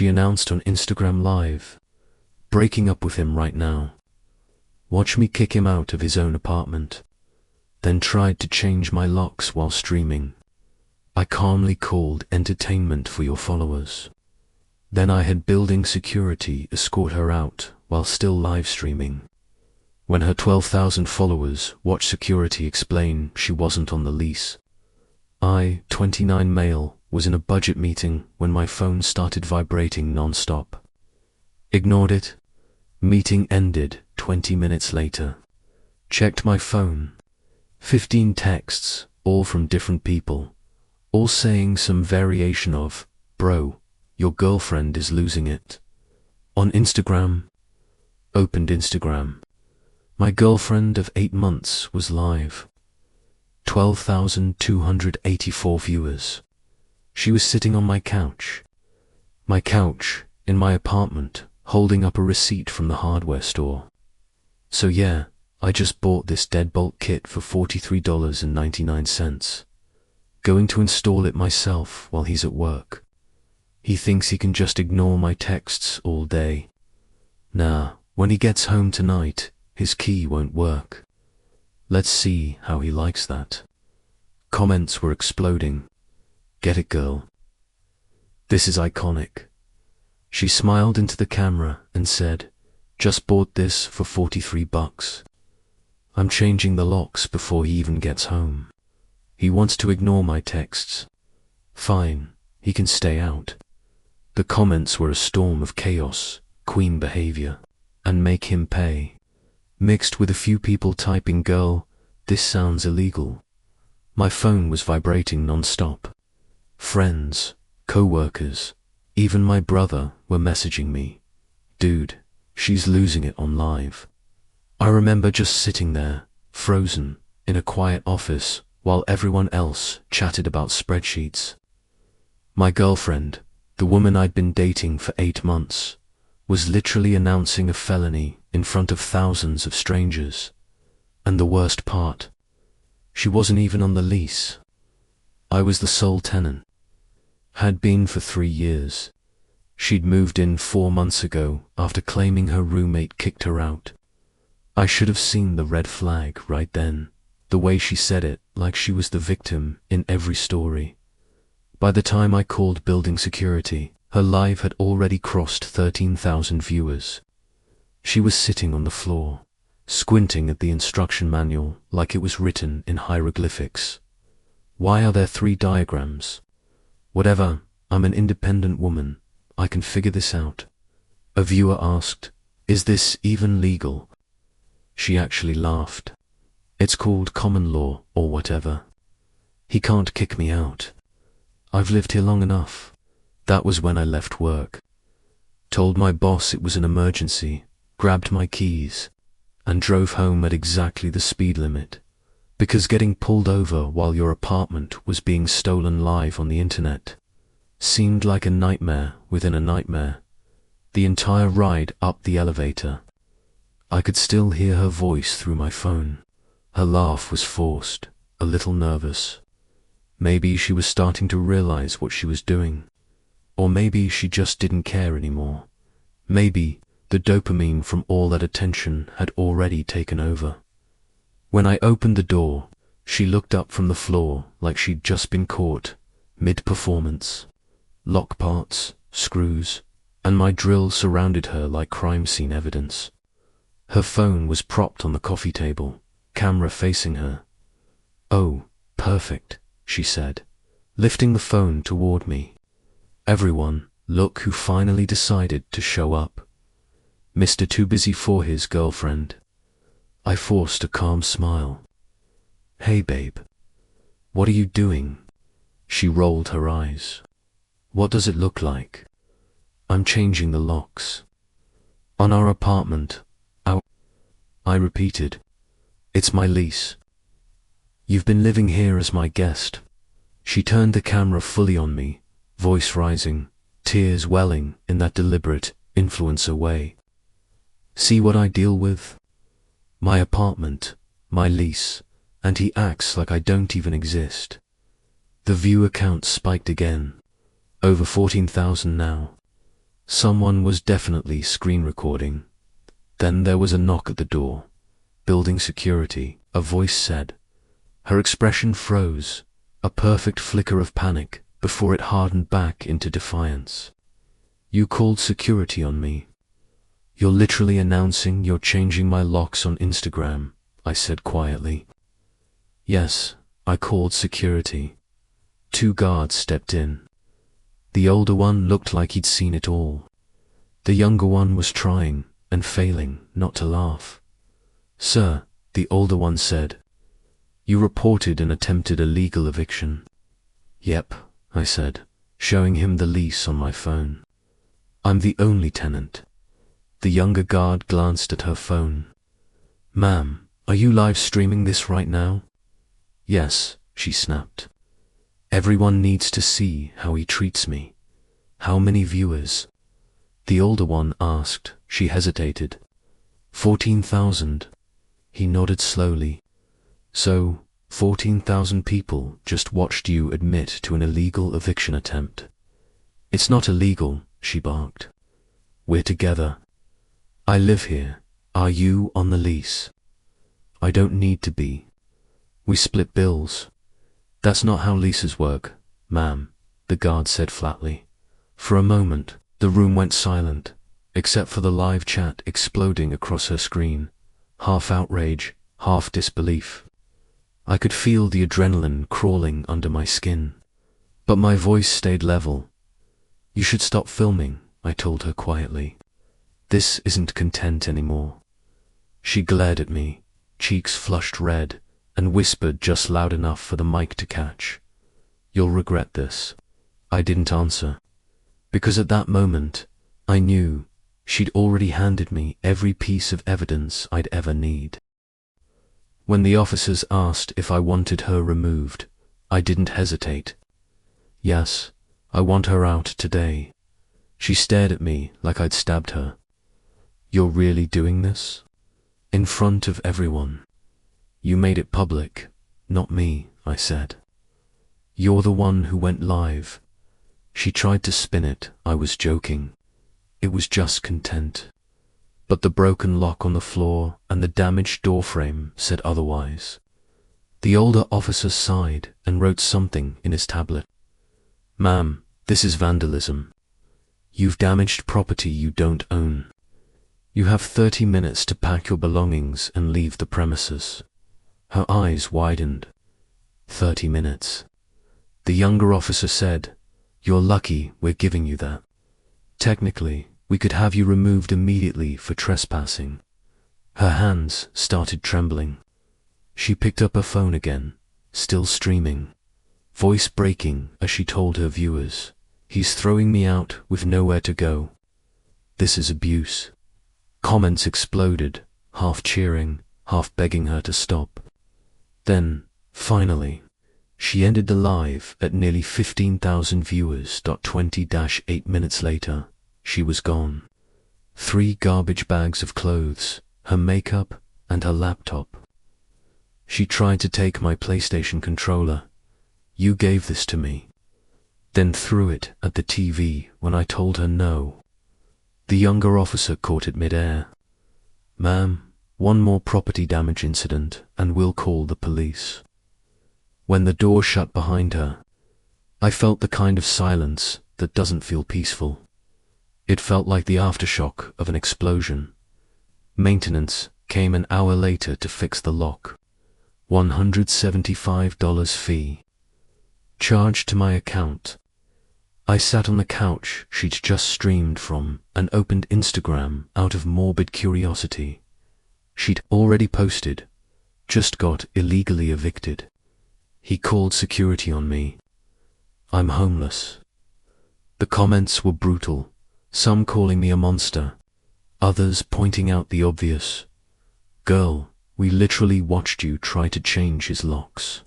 she announced on Instagram Live, breaking up with him right now. Watch me kick him out of his own apartment. Then tried to change my locks while streaming. I calmly called entertainment for your followers. Then I had building security escort her out while still live streaming. When her 12,000 followers watched security explain she wasn't on the lease. I, 29 male, was in a budget meeting when my phone started vibrating non-stop. Ignored it. Meeting ended 20 minutes later. Checked my phone. 15 texts, all from different people, all saying some variation of, "Bro, your girlfriend is losing it." On Instagram. Opened Instagram. My girlfriend of 8 months was live. 12,284 viewers. She was sitting on my couch. My couch, in my apartment, holding up a receipt from the hardware store. So yeah, I just bought this deadbolt kit for $43.99. Going to install it myself while he's at work. He thinks he can just ignore my texts all day. Nah, when he gets home tonight, his key won't work. Let's see how he likes that. Comments were exploding. Get it, girl. This is iconic. She smiled into the camera and said, just bought this for $43. I'm changing the locks before he even gets home. He wants to ignore my texts. Fine, he can stay out. The comments were a storm of chaos, queen behavior, and make him pay, mixed with a few people typing, "Girl, this sounds illegal." My phone was vibrating non-stop. Friends, co-workers, even my brother were messaging me. Dude, she's losing it on live. I remember just sitting there, frozen, in a quiet office, while everyone else chatted about spreadsheets. My girlfriend, the woman I'd been dating for 8 months, was literally announcing a felony in front of thousands of strangers. And the worst part, she wasn't even on the lease. I was the sole tenant. Had been for 3 years. She'd moved in 4 months ago after claiming her roommate kicked her out. I should have seen the red flag right then, the way she said it, like she was the victim in every story. By the time I called building security, her live had already crossed 13,000 viewers. She was sitting on the floor, squinting at the instruction manual like it was written in hieroglyphics. Why are there 3 diagrams? Whatever, I'm an independent woman. I can figure this out. A viewer asked, "Is this even legal?" She actually laughed. It's called common law or whatever. He can't kick me out. I've lived here long enough. That was when I left work. Told my boss it was an emergency, grabbed my keys, and drove home at exactly the speed limit. Because getting pulled over while your apartment was being stolen live on the internet seemed like a nightmare within a nightmare. The entire ride up the elevator. I could still hear her voice through my phone. Her laugh was forced, a little nervous. Maybe she was starting to realize what she was doing. Or maybe she just didn't care anymore. Maybe the dopamine from all that attention had already taken over. When I opened the door, she looked up from the floor like she'd just been caught, mid-performance. Lock parts, screws, and my drill surrounded her like crime scene evidence. Her phone was propped on the coffee table, camera facing her. "Oh, perfect," she said, lifting the phone toward me. "Everyone, look who finally decided to show up. Mr. Too Busy for his girlfriend." I forced a calm smile. "Hey babe, what are you doing?" She rolled her eyes. "What does it look like?" "I'm changing the locks. On our apartment, I repeated. "It's my lease. You've been living here as my guest." She turned the camera fully on me, voice rising, tears welling in that deliberate influencer way. "See what I deal with? My apartment, my lease, and he acts like I don't even exist." The viewer count spiked again. Over 14,000 now. Someone was definitely screen recording. Then there was a knock at the door. Building security, a voice said. Her expression froze, a perfect flicker of panic, before it hardened back into defiance. You called security on me. You're literally announcing you're changing my locks on Instagram, I said quietly. Yes, I called security. 2 guards stepped in. The older one looked like he'd seen it all. The younger one was trying, and failing, not to laugh. Sir, the older one said, you reported an attempted illegal eviction. Yep, I said, showing him the lease on my phone. I'm the only tenant. The younger guard glanced at her phone. Ma'am, are you live streaming this right now? Yes, she snapped. Everyone needs to see how he treats me. How many viewers? The older one asked. She hesitated. 14,000. He nodded slowly. So, 14,000 people just watched you admit to an illegal eviction attempt. It's not illegal, she barked. We're together. I live here. Are you on the lease? I don't need to be. We split bills. That's not how leases work, ma'am, the guard said flatly. For a moment, the room went silent, except for the live chat exploding across her screen, half outrage, half disbelief. I could feel the adrenaline crawling under my skin, but my voice stayed level. You should stop filming, I told her quietly. This isn't content anymore. She glared at me, cheeks flushed red, and whispered just loud enough for the mic to catch. You'll regret this. I didn't answer, because at that moment, I knew she'd already handed me every piece of evidence I'd ever need. When the officers asked if I wanted her removed, I didn't hesitate. Yes, I want her out today. She stared at me like I'd stabbed her. You're really doing this? In front of everyone. You made it public, not me, I said. You're the one who went live. She tried to spin it, I was joking. It was just content. But the broken lock on the floor and the damaged doorframe said otherwise. The older officer sighed and wrote something in his tablet. Ma'am, this is vandalism. You've damaged property you don't own. You have 30 minutes to pack your belongings and leave the premises. Her eyes widened. 30 minutes. The younger officer said, You're lucky we're giving you that. Technically, we could have you removed immediately for trespassing. Her hands started trembling. She picked up her phone again, still streaming, voice breaking as she told her viewers, He's throwing me out with nowhere to go. This is abuse. Comments exploded, half cheering, half begging her to stop. Then, finally, she ended the live at nearly 15,000 viewers. 20-8 minutes later, she was gone. 3 garbage bags of clothes, her makeup, and her laptop. She tried to take my PlayStation controller. You gave this to me. Then threw it at the TV when I told her no. The younger officer caught it mid-air. Ma'am, one more property damage incident and we'll call the police. When the door shut behind her, I felt the kind of silence that doesn't feel peaceful. It felt like the aftershock of an explosion. Maintenance came an hour later to fix the lock. $175 fee. Charged to my account. I sat on the couch she'd just streamed from and opened Instagram out of morbid curiosity. She'd already posted, just got illegally evicted. He called security on me. I'm homeless. The comments were brutal, some calling me a monster, others pointing out the obvious. Girl, we literally watched you try to change his locks.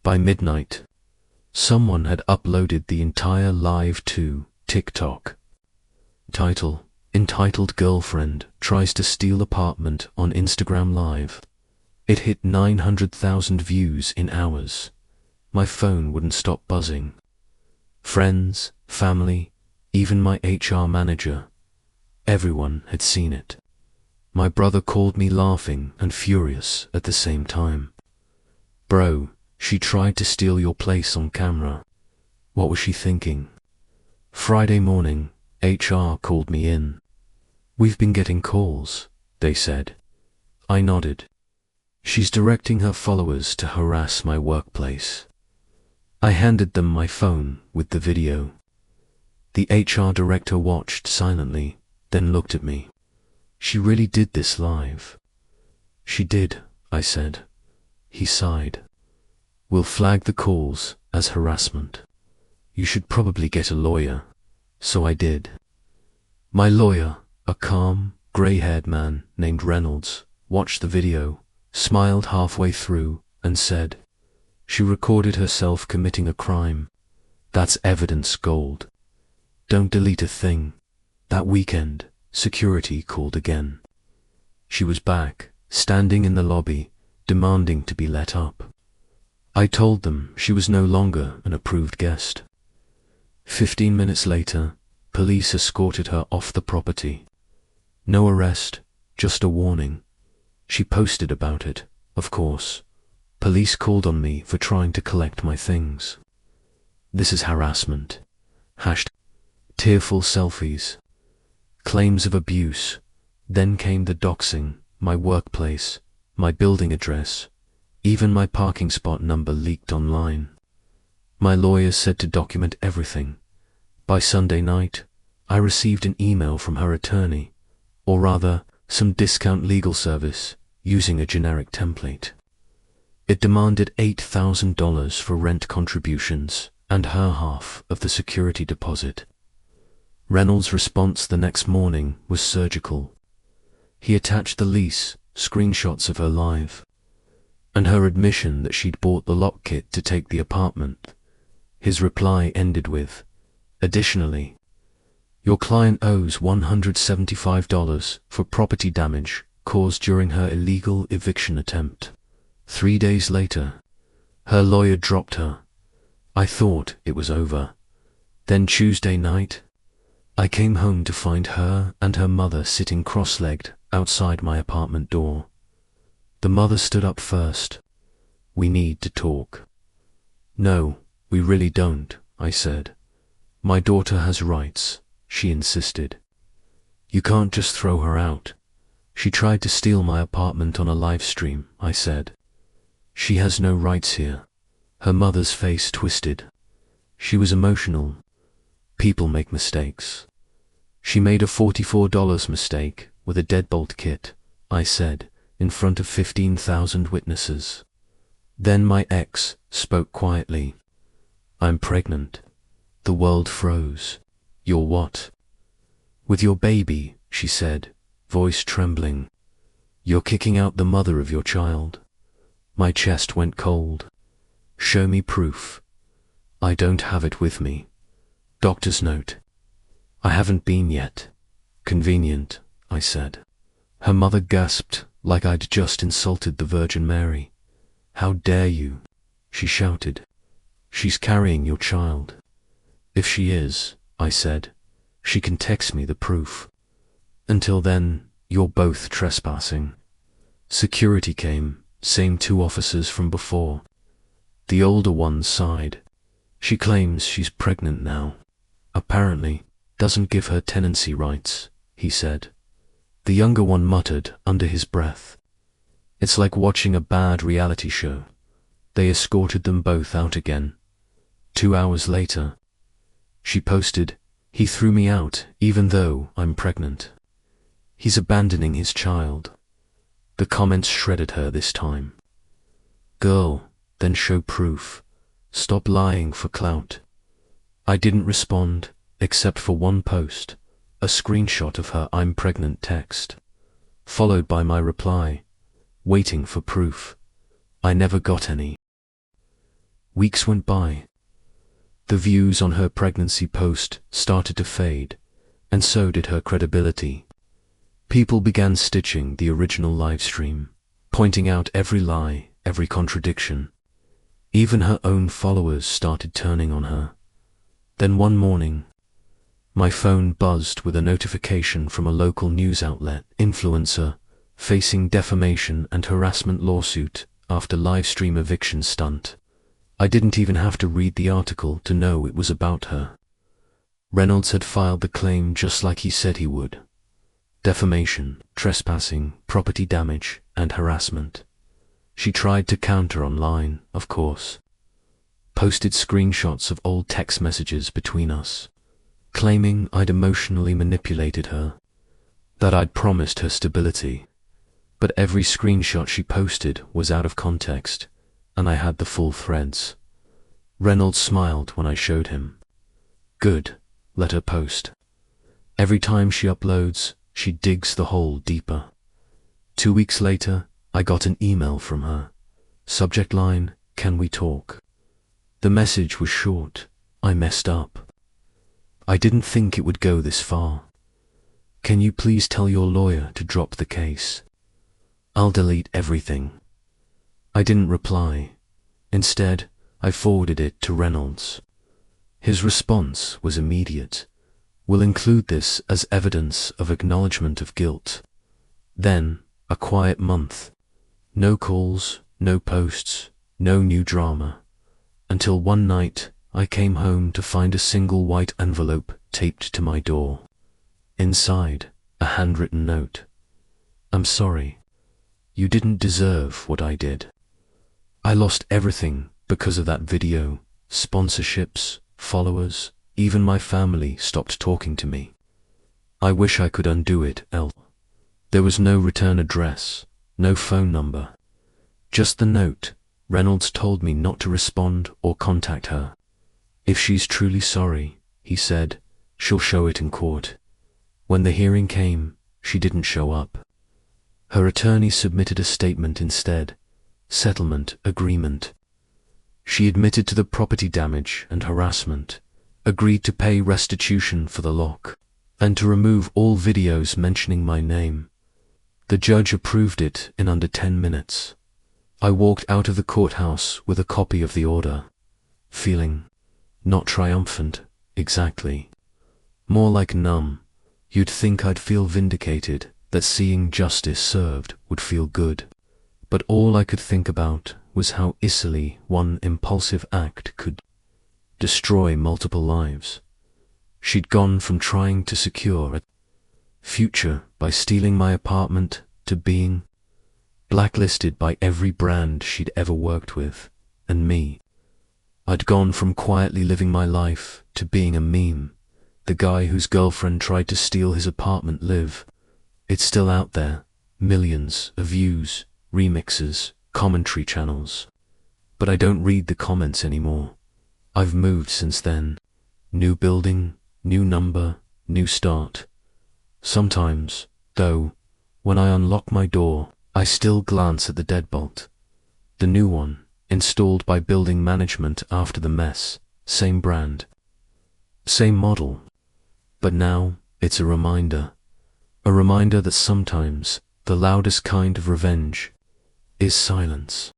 By midnight, someone had uploaded the entire live to TikTok. Title: Entitled Girlfriend Tries to Steal Apartment on Instagram Live. It hit 900,000 views in hours. My phone wouldn't stop buzzing. Friends, family, even my HR manager. Everyone had seen it. My brother called me laughing and furious at the same time. Bro, she tried to steal your place on camera. What was she thinking? Friday morning, HR called me in. We've been getting calls, they said. I nodded. She's directing her followers to harass my workplace. I handed them my phone with the video. The HR director watched silently, then looked at me. She really did this live. She did, I said. He sighed. We'll flag the calls as harassment. You should probably get a lawyer. So I did. My lawyer, a calm, grey-haired man named Reynolds, watched the video, smiled halfway through, and said, "She recorded herself committing a crime. That's evidence gold. Don't delete a thing." That weekend, security called again. She was back, standing in the lobby, demanding to be let up. I told them she was no longer an approved guest. 15 minutes later, police escorted her off the property. No arrest, just a warning. She posted about it, of course. Police called on me for trying to collect my things. This is harassment. Tearful selfies. Claims of abuse. Then came the doxing, my workplace, my building address. Even my parking spot number leaked online. My lawyer said to document everything. By Sunday night, I received an email from her attorney, or rather, some discount legal service, using a generic template. It demanded $8,000 for rent contributions and her half of the security deposit. Reynolds' response the next morning was surgical. He attached the lease, screenshots of her live, and her admission that she'd bought the lock kit to take the apartment. His reply ended with, "Additionally, your client owes $175 for property damage caused during her illegal eviction attempt." 3 days later, her lawyer dropped her. I thought it was over. Then Tuesday night, I came home to find her and her mother sitting cross-legged outside my apartment door. The mother stood up first. "We need to talk." "No, we really don't," I said. "My daughter has rights," she insisted. "You can't just throw her out. She tried to steal my apartment on a live stream," I said. "She has no rights here." Her mother's face twisted. She was emotional. People make mistakes. "She made a $44 mistake with a deadbolt kit," I said, in front of 15,000 witnesses. Then my ex spoke quietly. "I'm pregnant." The world froze. "You're what?" "With your baby," she said, voice trembling. "You're kicking out the mother of your child." My chest went cold. "Show me proof." "I don't have it with me." Doctor's note. "I haven't been yet." "Convenient," I said. Her mother gasped like I'd just insulted the Virgin Mary. "How dare you?" she shouted. "She's carrying your child." "If she is," I said, "she can text me the proof. Until then, you're both trespassing." Security came, same 2 officers from before. The older one sighed. "She claims she's pregnant now. Apparently, doesn't give her tenancy rights," he said. The younger one muttered under his breath. "It's like watching a bad reality show." They escorted them both out again. 2 hours later, she posted, "He threw me out even though I'm pregnant. He's abandoning his child." The comments shredded her this time. "Girl, then show proof. Stop lying for clout." I didn't respond, except for one post, a screenshot of her "I'm pregnant" text, followed by my reply, waiting for proof. I never got any. Weeks went by. The views on her pregnancy post started to fade, and so did her credibility. People began stitching the original livestream, pointing out every lie, every contradiction. Even her own followers started turning on her. Then one morning, My phone buzzed with a notification from a local news outlet, influencer, facing defamation and harassment lawsuit after livestream eviction stunt. I didn't even have to read the article to know it was about her. Reynolds had filed the claim just like he said he would. Defamation, trespassing, property damage, and harassment. She tried to counter online, of course. Posted screenshots of old text messages between us, claiming I'd emotionally manipulated her, that I'd promised her stability. But every screenshot she posted was out of context, and I had the full threads. Reynolds smiled when I showed him. Good, let her post. Every time she uploads, she digs the hole deeper. 2 weeks later, I got an email from her. Subject line, "Can we talk?" The message was short. I messed up. I didn't think it would go this far. Can you please tell your lawyer to drop the case? I'll delete everything. I didn't reply. Instead, I forwarded it to Reynolds. His response was immediate. We'll include this as evidence of acknowledgement of guilt. Then, a quiet month. No calls, no posts, no new drama. Until one night, I came home to find a single white envelope taped to my door. Inside, a handwritten note. I'm sorry. You didn't deserve what I did. I lost everything because of that video. Sponsorships, followers, even my family stopped talking to me. I wish I could undo it, There was no return address, no phone number. Just the note. Reynolds told me not to respond or contact her. If she's truly sorry, he said, she'll show it in court. When the hearing came, she didn't show up. Her attorney submitted a statement instead. Settlement agreement. She admitted to the property damage and harassment, agreed to pay restitution for the lock, and to remove all videos mentioning my name. The judge approved it in under 10 minutes. I walked out of the courthouse with a copy of the order, feeling not triumphant, exactly. More like numb. You'd think I'd feel vindicated, that seeing justice served would feel good. But all I could think about was how easily one impulsive act could destroy multiple lives. She'd gone from trying to secure a future by stealing my apartment to being blacklisted by every brand she'd ever worked with, and me. I'd gone from quietly living my life to being a meme, the guy whose girlfriend tried to steal his apartment live. It's still out there, millions of views, remixes, commentary channels. But I don't read the comments anymore. I've moved since then. New building, new number, new start. Sometimes, though, when I unlock my door, I still glance at the deadbolt. The new one, installed by building management after the mess, same brand, same model. But now, it's a reminder that sometimes the loudest kind of revenge is silence.